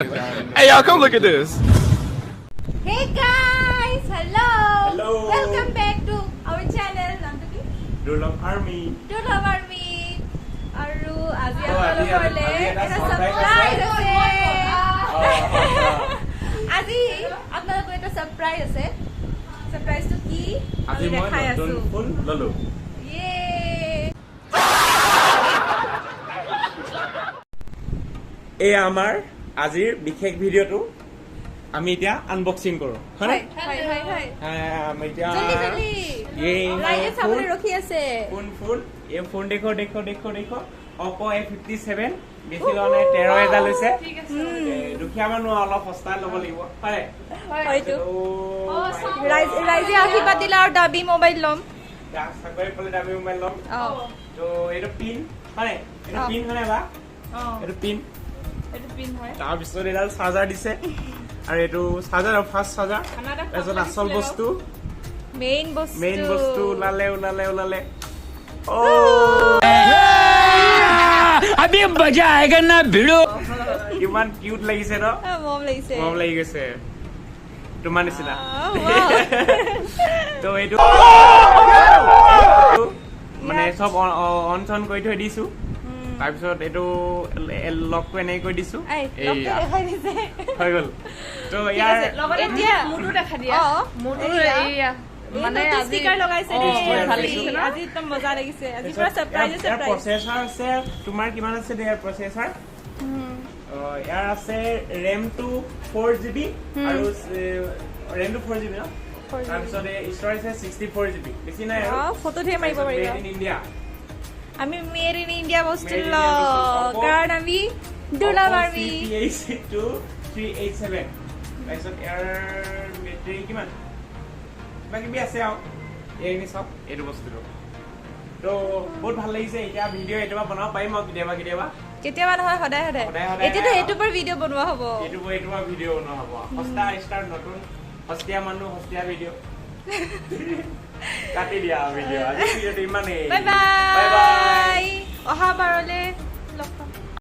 Hey y'all, come look at this. Hey guys, hello. Hello. Welcome back to our channel. নামটো কি? Durlove Army. Durlove Army. আৰু আজি আজি আপোনালোকৰলে এটা এটা surprise surprise আছে। আছে। আজি আপোনালোকৰ এটা surprise আছে। Surprise টো কি? আজি মই দেখাই নতুন আছো। ফোন ললো। Yay! এই আমাৰ আজিৰ বিশেষ ভিডিঅ'টো আমি এতিয়া আনবক্সিং কৰো হয় হয় হয় হয়। আমি এতিয়া জলদি জলদি। এই লাইনে চাবলৈ ৰখি আছে। ফোন এই ফোন দেখো oppo A57 বেছি লনে 13000 লৈছে দুখীয়া মানুহ অলপ সস্তা ল'ব লাগিব হয় হয়তো ৰাইজে আশীৰ্বাদ দিলে আৰু দাবী মোবাইল ল'ম চাকৰি পালে দামী মোবাইল ল'ম তো এইটো পিন হয় এইটো পিন হয় বা এইটো পিন হয় তাৰপিছত এডাল চাৰ্জাৰ দিছে আৰু এইটো চাৰ্জাৰ ফাৰ্ষ্ট চাৰ্জাৰ তাৰপিছত আচল বস্তু মেইন বস্তু ওলালে अभी मजा आएगा ना भिड़ो কিমান কিউট লাগিছে ন মম লাগিছে মৰম লাগি গৈছে তোমাৰ নিচিনা তো এইটো মানে সব অন চন কৰি থৈ দিছো তাৰপিছত এইটো লকটো এনেকৈ কৰি দিছো হৈ গ'ল তো ইয়াৰ এতিয়া মুডু দেখা দিয়া মুডু এয়া মানে স্টিকাৰ লগাইছে ভাল লাগিছে আজি একদম মজা লাগিছে আজি পুৰা সাৰপ্ৰাইজ প্ৰচেছৰ আছে তোমাৰ কিমান আছে ইয়াৰ প্ৰচেছৰ ইয়াৰ আছে RAM টো 4GB আৰু RAM টো 4GB ন তাৰপিছত ষ্টৰেজ আছে 64GB বেছি নাই আৰু ফটো ধে মাৰিব পাৰিবা মেড ইন ইণ্ডিয়া আমি মেড ইন ইণ্ডিয়া বস্তু ল কাৰণ আমি Durlove Army A57 তাৰপিছত ইয়াৰ বেটাৰী কিমান বাকি বি আছে আৰু এই সব এইটো বস্তুটো তো বহুত ভাল লাগিছে এতিয়া ভিডিঅ' এইটো বনাব পাৰিম আৰু কেতিয়াবা নহয় সদায় এতিয়াতো এইটো পৰা ভিডিঅ' বনোৱা হ'ব এইটো পৰা ভিডিঅ' বনোৱা হ'ব সস্তা ষ্টাৰ নতুন সস্তীয়া মানুহ সস্তীয়া ভিডিঅ' কাটি দিয়া ভিডিঅ' আজি ভিডিঅ'টো ইমানেই বাই বাই অহা বাৰলে